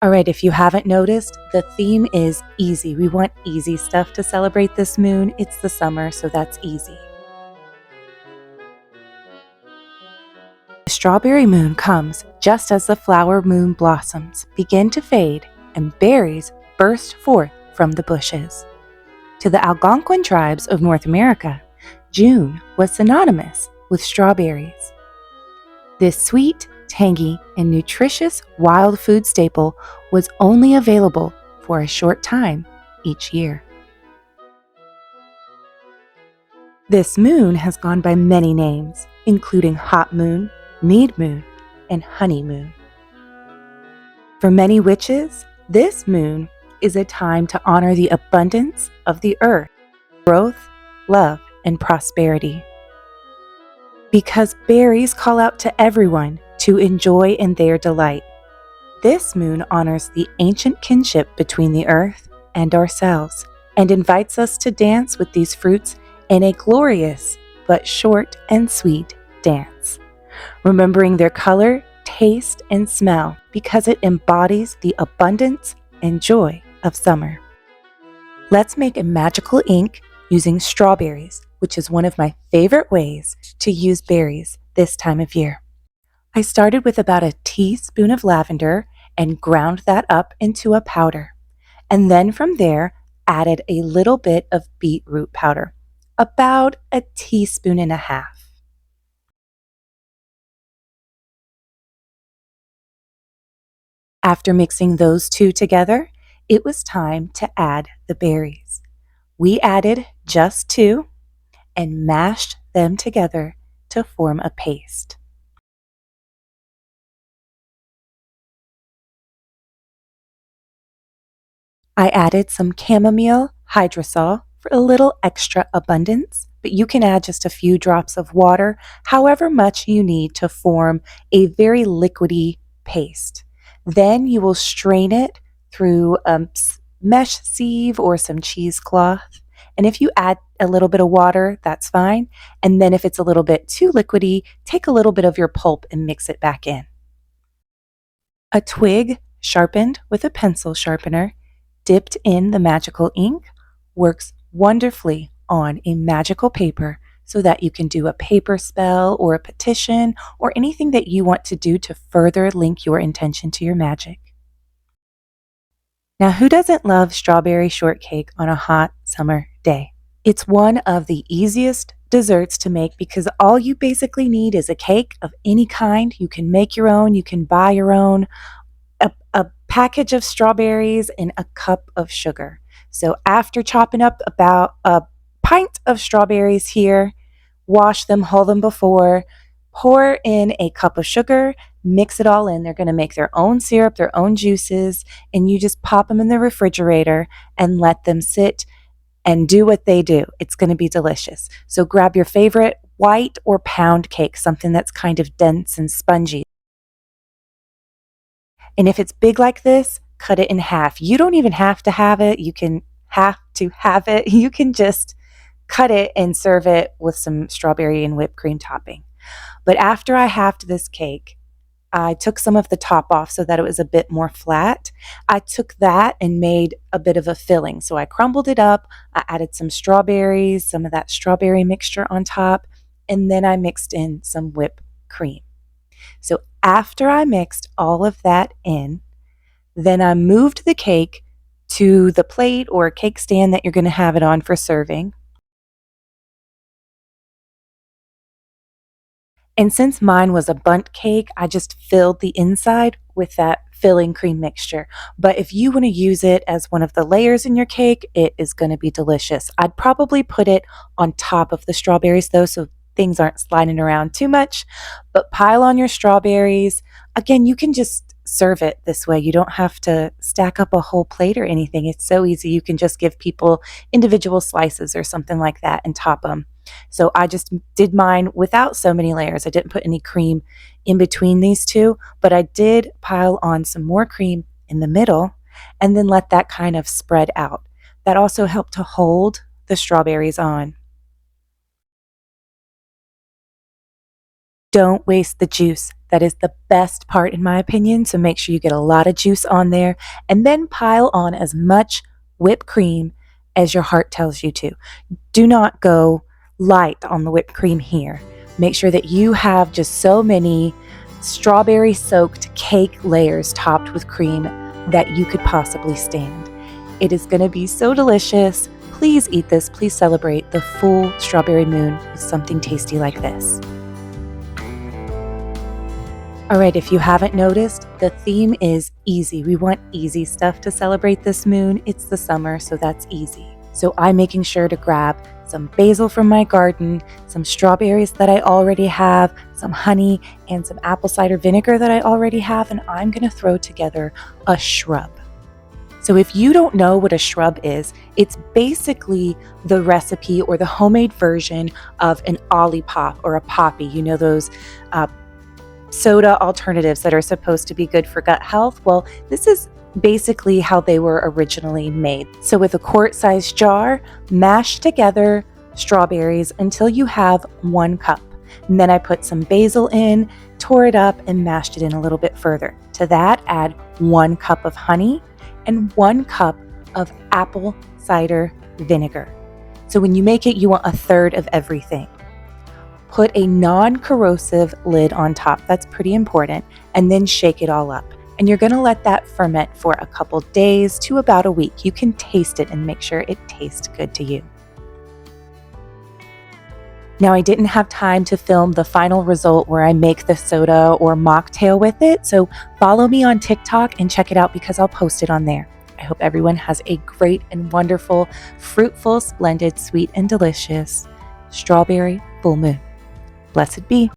Alright, if you haven't noticed, the theme is easy. We want easy stuff to celebrate this moon. It's the summer, so that's easy. The strawberry moon comes just as the flower moon blossoms begin to fade and berries burst forth from the bushes. To the Algonquin tribes of North America, June was synonymous with strawberries. This sweet, tangy, and nutritious wild food staple was only available for a short time each year. This moon has gone by many names, including hot moon, mead moon, and honey moon. For many witches, this moon is a time to honor the abundance of the earth, growth, love, and prosperity. Because berries call out to everyone to enjoy in their delight, this moon honors the ancient kinship between the earth and ourselves and invites us to dance with these fruits in a glorious but short and sweet dance, remembering their color, taste, and smell because it embodies the abundance and joy of summer. Let's make a magical ink using strawberries, which is one of my favorite ways to use berries this time of year. I started with about a teaspoon of lavender and ground that up into a powder, and then from there added a little bit of beetroot powder, about a teaspoon and a half. After mixing those two together, it was time to add the berries. We added just two and mashed them together to form a paste. I added some chamomile hydrosol for a little extra abundance, but you can add just a few drops of water, however much you need to form a very liquidy paste. Then you will strain it through a mesh sieve or some cheesecloth. And if you add a little bit of water, that's fine. And then if it's a little bit too liquidy, take a little bit of your pulp and mix it back in. A twig sharpened with a pencil sharpener, dipped in the magical ink, works wonderfully on a magical paper so that you can do a paper spell or a petition or anything that you want to do to further link your intention to your magic. Now, who doesn't love strawberry shortcake on a hot summer day? It's one of the easiest desserts to make because all you basically need is a cake of any kind. You can make your own, you can buy your own, a package of strawberries, and a cup of sugar. So after chopping up about a pint of strawberries here, wash them, hull them before, pour in a cup of sugar, mix it all in. They're going to make their own syrup, their own juices, and you just pop them in the refrigerator and let them sit and do what they do. It's going to be delicious. So grab your favorite white or pound cake, something that's kind of dense and spongy. And if it's big like this, cut it in half. You don't even have to have it. You can have to have it. You can just cut it and serve it with some strawberry and whipped cream topping. But after I halved this cake, I took some of the top off so that it was a bit more flat. I took that and made a bit of a filling. So I crumbled it up. I added some strawberries, some of that strawberry mixture on top, and then I mixed in some whipped cream. So after I mixed all of that in, then I moved the cake to the plate or cake stand that you're going to have it on for serving. And since mine was a bundt cake, I just filled the inside with that filling cream mixture. But if you want to use it as one of the layers in your cake, it is going to be delicious. I'd probably put it on top of the strawberries though, so things aren't sliding around too much. But pile on your strawberries. Again, you can just serve it this way. You don't have to stack up a whole plate or anything. It's so easy. You can just give people individual slices or something like that and top them. So I just did mine without so many layers. I didn't put any cream in between these two, but I did pile on some more cream in the middle and then let that kind of spread out. That also helped to hold the strawberries on. Don't waste the juice. That is the best part in my opinion, so make sure you get a lot of juice on there and then pile on as much whipped cream as your heart tells you to. Do not go light on the whipped cream here. Make sure that you have just so many strawberry soaked cake layers topped with cream that you could possibly stand. It is going to be so delicious. Please eat this. Please celebrate the full strawberry moon with something tasty like this. All right, if you haven't noticed, the theme is easy. We want easy stuff to celebrate this moon. It's the summer, so that's easy. So I'm making sure to grab some basil from my garden, some strawberries that I already have, some honey, and some apple cider vinegar that I already have, and I'm going to throw together a shrub. So if you don't know what a shrub is, it's basically the recipe or the homemade version of an olipop or a poppy. You know those soda alternatives that are supposed to be good for gut health? Well, this is basically how they were originally made. So with a quart-sized jar, mash together strawberries until you have 1 cup. And then I put some basil in, tore it up, and mashed it in a little bit further. To that, add 1 cup of honey and 1 cup of apple cider vinegar. So when you make it, you want 1/3 of everything. Put a non-corrosive lid on top. That's pretty important. And then shake it all up. And you're going to let that ferment for a couple days to about a week. You can taste it and make sure it tastes good to you. Now, I didn't have time to film the final result where I make the soda or mocktail with it, so follow me on TikTok and check it out because I'll post it on there. I hope everyone has a great and wonderful, fruitful, splendid, sweet, and delicious strawberry full moon. Blessed be.